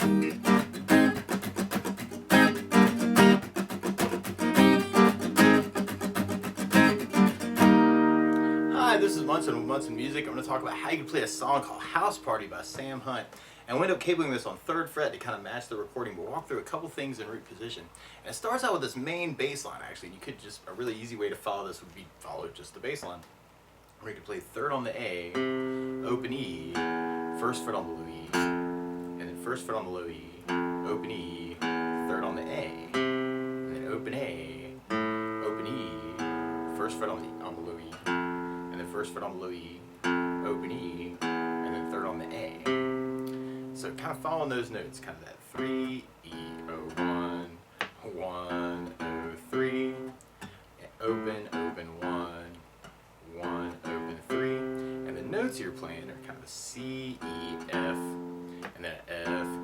Hi, this is Munson with Munson Music. I'm going to talk about how you can play a song called House Party by Sam Hunt. And we'll end up cabling this on 3rd fret to kind of match the recording. We'll walk through a couple things in root position. And it starts out with this main bass line, actually. You could just, a really easy way to follow this would be follow just the bass line. Where you could play 3rd on the A, open E, 1st fret on the low E, and then 1st fret on the low E, open E, 3rd on the A, and then open A, open E, 1st fret on the low E, and then 1st fret on the low E, open E, and then 3rd on the A. So kind of following those notes, kind of that 3, E, O, 1, 1, O, 3, open, open, 1, 1, open, 3, and the notes you're playing are kind of a C, E, F, and then an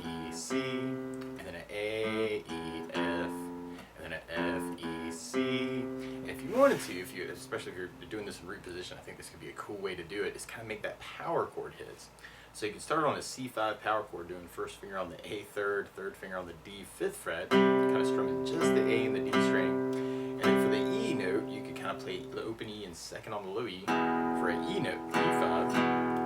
F, E, C, and then an A, E, F, and then an F, E, C. And if you wanted to, especially if you're doing this in root position, I think this could be a cool way to do it, is kind of make that power chord hits. So you can start on a C5 power chord, doing 1st finger on the A 3rd, 3rd finger on the D 5th fret, kind of strumming just the A and the D string. And then for the E note, you could kind of play the open E and 2nd on the low E for an E note, E5.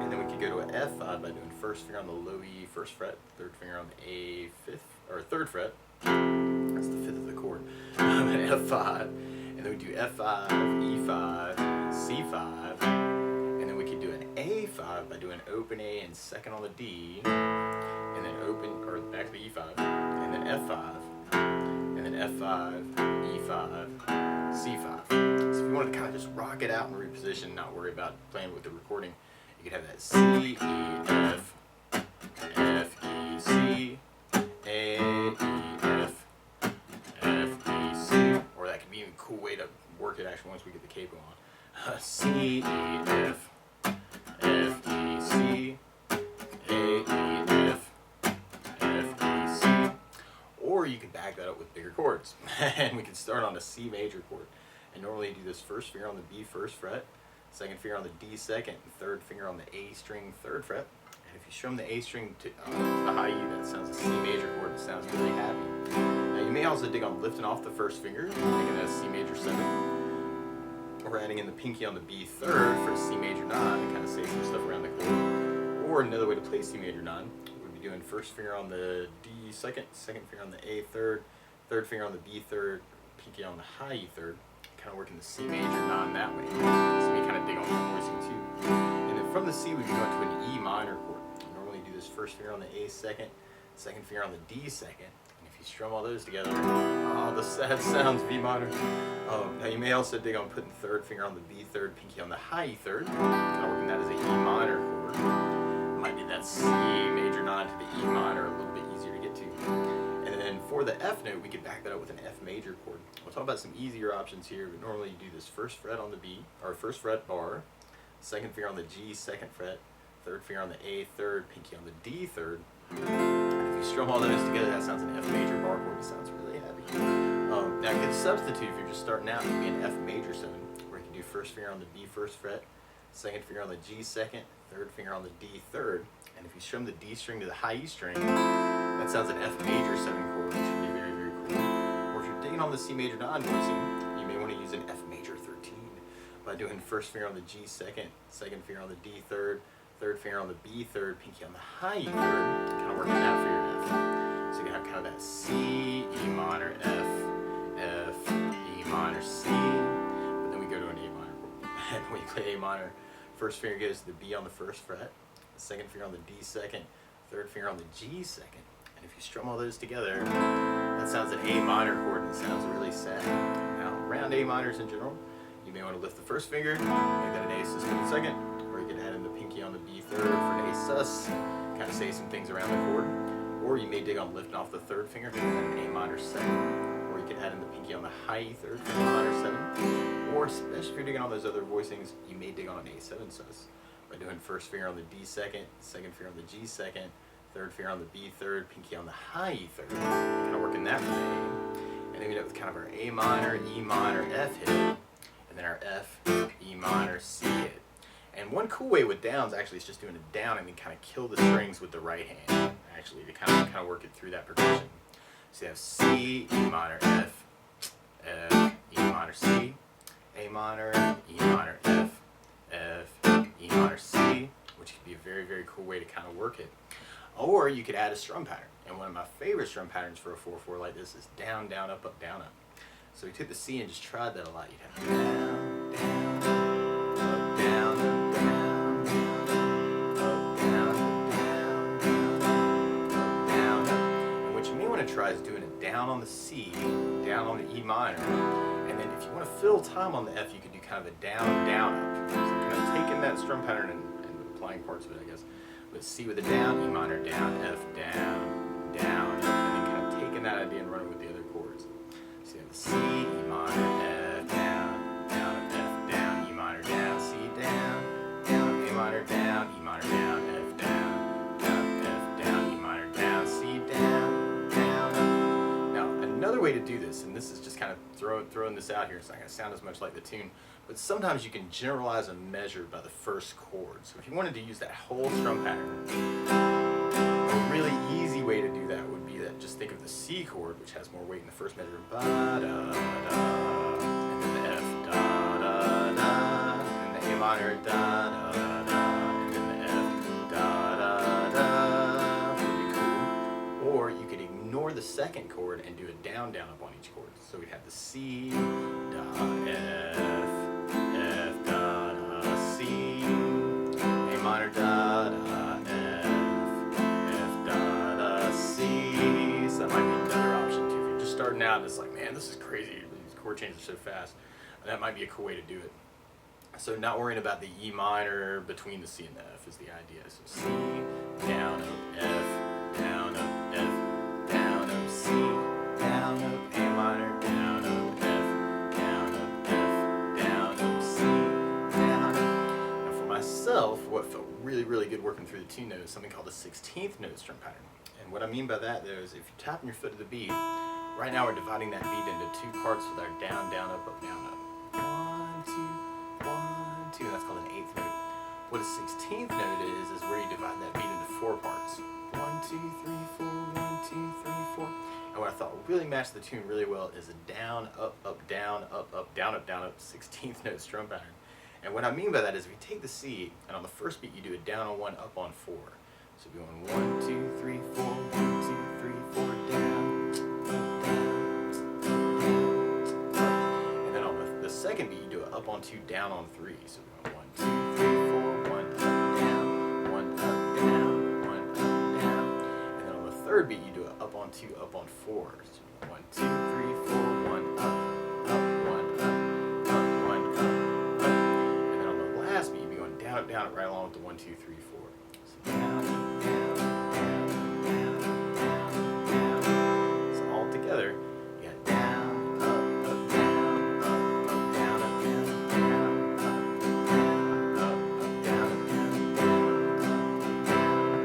And then we could go to an F5 by doing 1st finger on the low E, 1st fret, 3rd finger on the A 5th, or 3rd fret. That's the 5th of the chord. An F5. And then we do F5, E5, C5. And then we could do an A5 by doing open A and 2nd on the D, and then open, or actually E5, and then F5, and then F5, E5, C5. So if you wanted to kind of just rock it out in root position, not worry about playing with the recording, you could have that C, E, F, F, E, C, A, E, F, F, E, C, or that could be a cool way to work it actually once we get the capo on. C, E, F, F, E, C, A, E, F, F, E, C. Or you can back that up with bigger chords. And we can start on a C major chord. And normally you do this 1st finger on the B 1st fret, 2nd finger on the D 2nd, and 3rd finger on the A string 3rd fret. And if you strum the A string to the high E, that sounds a C major chord. It sounds really happy. Now you may also dig on lifting off the 1st finger, making that a C major 7. Or adding in the pinky on the B 3rd for a C major 9 to kind of say some stuff around the chord. Or another way to play C major 9 would be doing 1st finger on the D 2nd, 2nd finger on the A 3rd, 3rd finger on the B 3rd, pinky on the high E 3rd, kind of working the C major 9 that way. So we kind of dig on that voicing too. And then from the C we can go into an E minor chord. We normally do this 1st finger on the A 2nd, 2nd finger on the D 2nd. You strum all those together. Oh, the sad sounds, V minor. Now you may also dig on putting 3rd finger on the B 3rd, pinky on the high E 3rd. Kind of working that as an E minor chord. Might be that C major 9 to the E minor, a little bit easier to get to. And then for the F note, we could back that up with an F major chord. We'll talk about some easier options here, but normally you do this 1st fret on the B, or 1st fret bar, 2nd finger on the G 2nd fret, 3rd finger on the A 3rd, pinky on the D 3rd. If you strum all those together, that sounds an F major bar chord. It sounds really happy. Now, a good substitute if you're just starting out would be an F major 7, where you can do 1st finger on the B 1st fret, 2nd finger on the G 2nd, 3rd finger on the D 3rd, and if you strum the D string to the high E string, that sounds an F major 7 chord, which would be very, very cool. Or if you're digging on the C major 9 voicing, you may want to use an F major 13 by doing 1st finger on the G 2nd, 2nd finger on the D 3rd, 3rd finger on the B 3rd, pinky on the high E 3rd, kind of working that for your F. So you have kind of that C, E minor, F, F, E minor, C, but then we go to an A minor chord. And when you play A minor, 1st finger goes to the B on the 1st fret, 2nd finger on the D 2nd, 3rd finger on the G 2nd, and if you strum all those together, that sounds an A minor chord and it sounds really sad. Now, around A minors in general, you may want to lift the 1st finger, make that an A suspended 2nd, or you can add in the pinky on the B 3rd for an A sus, kind of say some things around the chord. Or you may dig on lifting off the 3rd finger for an A minor 7. Or you can add in the pinky on the high E 3rd for an A minor 7. Or especially if you're digging on those other voicings, you may dig on an A7 sus by doing 1st finger on the D 2nd, 2nd finger on the G 2nd, 3rd finger on the B 3rd, pinky on the high E 3rd. Kind of working that for the A. And then we end up with kind of our A minor, E minor, F hit, and then our F, E minor, C hit. And one cool way with downs actually is just doing a down and then kind of kill the strings with the right hand, actually, to kind of work it through that progression. So you have C, E minor, F, F, E minor, C, A minor, E minor, F, F, E minor, C, which could be a very, very cool way to kind of work it. Or you could add a strum pattern. And one of my favorite strum patterns for a 4/4 like this is down, down, up, up, down, up. So we took the C and just tried that a lot. You'd have down, down, up, down, up, down, up, down, up, down, up, down, up. And what you may want to try is doing a down on the C, down on the E minor, and then if you want to fill time on the F, you could do kind of a down, down, up. So kind of taking that strum pattern and applying parts of it, I guess. With C with a down, E minor, down, F, down, down, up, and then kind of taking that idea and running with the other chords. So you have the C, E minor, F, down, down, F, down, E minor, down, C, down, down, A minor, down, E minor, down, F, down, down, F, down, E minor, down, C, down, down, up. Now, another way to do this, and this is just kind of throwing this out here, it's not going to sound as much like the tune, but sometimes you can generalize a measure by the first chord. So if you wanted to use that whole strum pattern, a really easy way to do that would be that just think of the C chord, which has more weight in the first measure, ba da da, and then the F da da da, and the A minor da da da, and then the F da da da. Would be cool. Or you could ignore the second chord and do a down, down, up on each chord. So we'd have the C da F. F da da C, A minor da da F, F da da C. So that might be another option too. If you're just starting out and it's like, man, this is crazy, these chord changes are so fast, that might be a cool way to do it. So not worrying about the E minor between the C and the F is the idea. So C, down, up, F, down, up, F, down, up, C, down, up, A minor, down, up, F, down, up, F, down, up, C, down, up. Now for myself, what felt really, really good working through the tune note is something called the 16th note strum pattern. And what I mean by that, though, is if you're tapping your foot to the beat, right now we're dividing that beat into two parts with our down, down, up, down, up. 1, 2, 1, 2, and that's called an 8th note. What a 16th note is where you divide that beat into 4 parts. 1, 2, 3, 4, 1, 2, 3, 4. And what I thought really matched the tune really well is a down, up, down, up, down, up, 16th note strum pattern. And what I mean by that is if you take the C, and on the first beat you do a down on 1, up on 4. So you're going 1, 2, 3, 4, 1, 2, 3, 4, down, up, down, up. And then on the second beat you do a up on 2, down on 3. So we're going 1, 2, 3, 4, 1, up, down, 1, up, down, 1, up, down. And then on the third beat you do a up on 2, up on 4. So 1, 2, 3, 4, 1, up, 1, up, 1, up, up. And then on the last beat you be going down, right along with the 1, 2, 3, 4. So down, down, down, down, down, down. So all together you got down, up, down, up, down, up, down, down, up, down, up, down, up, down, down,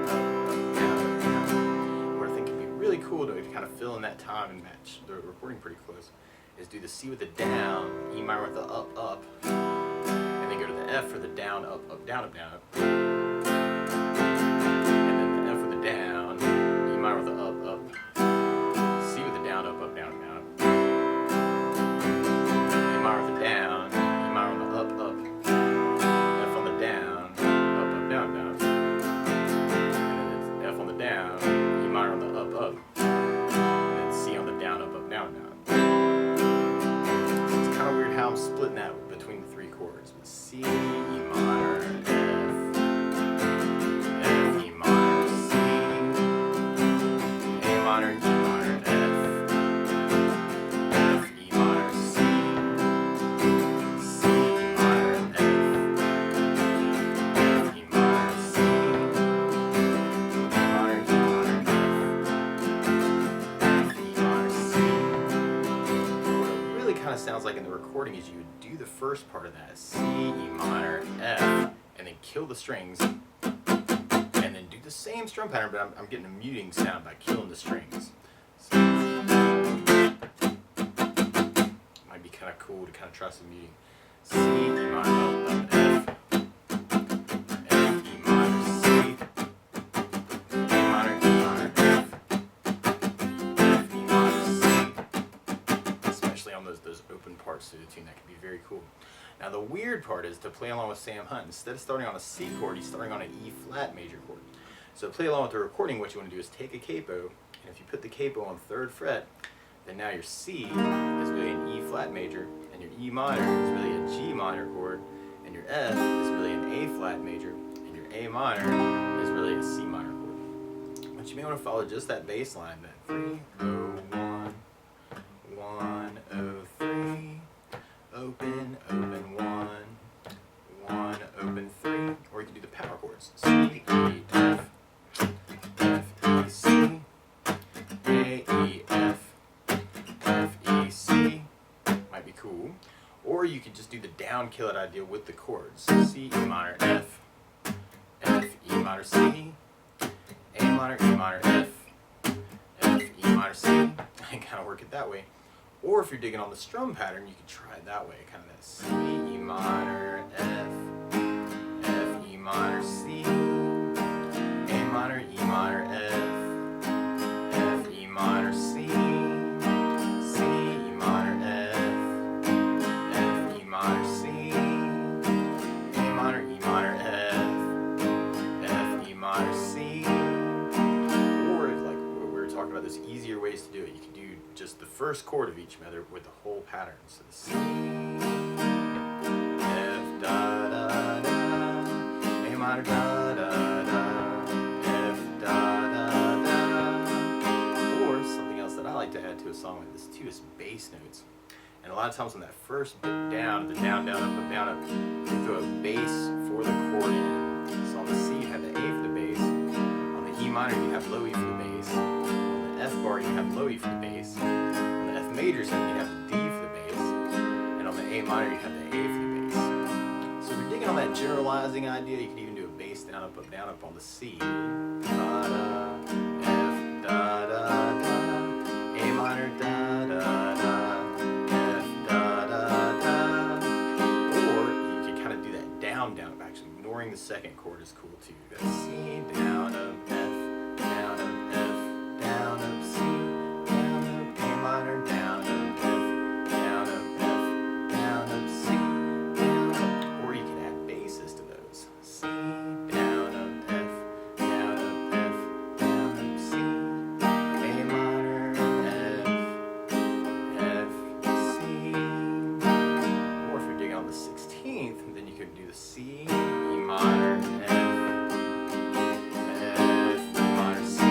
up, down. What I think would be really cool to kind of fill in that time and match the recording pretty close is do the C with the down, E minor with the up, and then go to the F for the down, up, down, up, down, up. And then the F with the down, E minor with the up, C with the down, up, down, down, up. A minor with the down, E minor on the up, F on the down, up, down, down. And then F on the down, E minor on the up, and then C on the down, up, down, down. So it's kind of weird how I'm splitting that between the 3 chords. But C, E minor, F, E minor, C, A minor, E minor, F, E minor, C, E minor, F, E minor, C, E minor, E minor, F, E minor, C. What it really kind of sounds like in the recording is you would do the first part of that, C, E minor, F, and then kill the strings, and then do the same strum pattern, but I'm getting a muting sound by killing the strings. So, might be kind of cool to kind of try some muting. C, E minor, up, F, very cool. Now the weird part is to play along with Sam Hunt, instead of starting on a C chord, he's starting on an E flat major chord. So to play along with the recording, what you want to do is take a capo, and if you put the capo on 3rd fret, then now your C is really an E flat major, and your E minor is really a G minor chord, and your F is really an A flat major, and your A minor is really a C minor chord. But you may want to follow just that bass line then. 3, 0, 1, 1, 0, 3, open, open, 1, 1, open, 3, or you can do the power chords. C, E, F, F, E, C, A, E, F, F, E, C, might be cool. Or you could just do the down kill it idea with the chords. C, E minor, F, F, E minor, C, A minor, E minor, F, F, E minor, C, and kind of work it that way. Or if you're digging on the strum pattern, you could try it that way, kind of that C, E minor, F, F, E minor, C, A minor, E minor, F, F, E minor, C, C, E minor, F, F, E minor, C, A minor, E minor, F, F, E minor, C. Or like we were talking about, there's easier ways to do it. You can do just the first chord of each measure with the whole pattern. So the C, F, da, da, da, A minor, da, da, da, F, da, da, da. Or something else that I like to add to a song like this too is bass notes. And a lot of times on that first bit down, the down, down, up, down, up, you throw a bass for the chord in. So on the C you have the A for the bass. On the E minor you have low E for the bass. On the F bar you have low E for the bass. On the F major seven you have the D for the bass. And on the A minor you have the A for the bass. So if you're digging on that generalizing idea, you can even do a bass down, up on the C. Da, da, F, da, da, da, A minor, da, da, da, F, da, da, da. Or you can kind of do that down, down, up. Actually, ignoring the second chord is cool too. You got C, down, up, F, down, up, F, down, up, C, down, up, A minor, down, up, F, down, up, F, down, up, C, down, up. Or you can add basses to those. C, down, up, F, down, up, F, down, up, C, A minor, F, F, C. Or if you're digging on the 16th, then you could do the C, E minor, F, F, E minor, C, A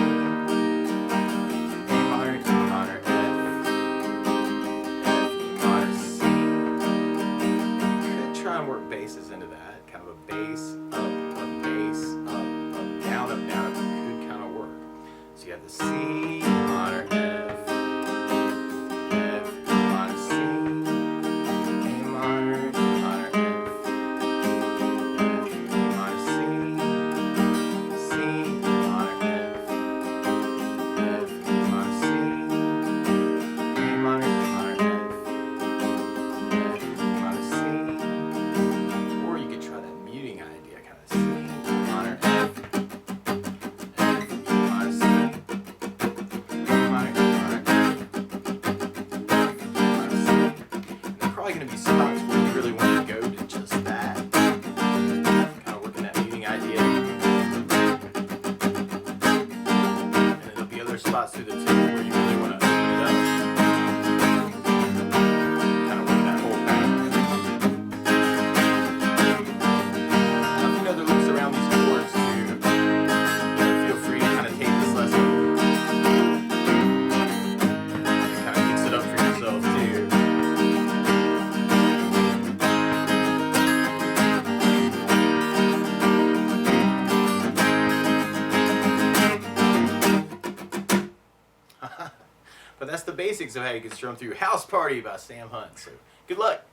minor, E minor, F, F, E minor, C. You could try and work basses into that, kind of a bass, up, down, up, down, up. Could kind of work. So you have the C, E minor, F, F, E minor, C, A minor, E minor, F, F, E minor, C, C, E minor, F, F, E minor, C, A minor, E minor, F, F, E minor, C. Or you could try that muting idea, kind of C, E minor, F, F, E minor, C, A minor, E minor, F, F, E minor, C. And they're probably going to be spots where you really want to go to just that. Kind of working that muting idea. And then there'll be other spots through the tune where you really want to open it up. Kind of work that whole pattern. Now, if you know the loops around these chords too, feel free to kind of take this lesson and kind of mix it up for yourself too. But that's the basics of how you can strum through House Party by Sam Hunt. So good luck.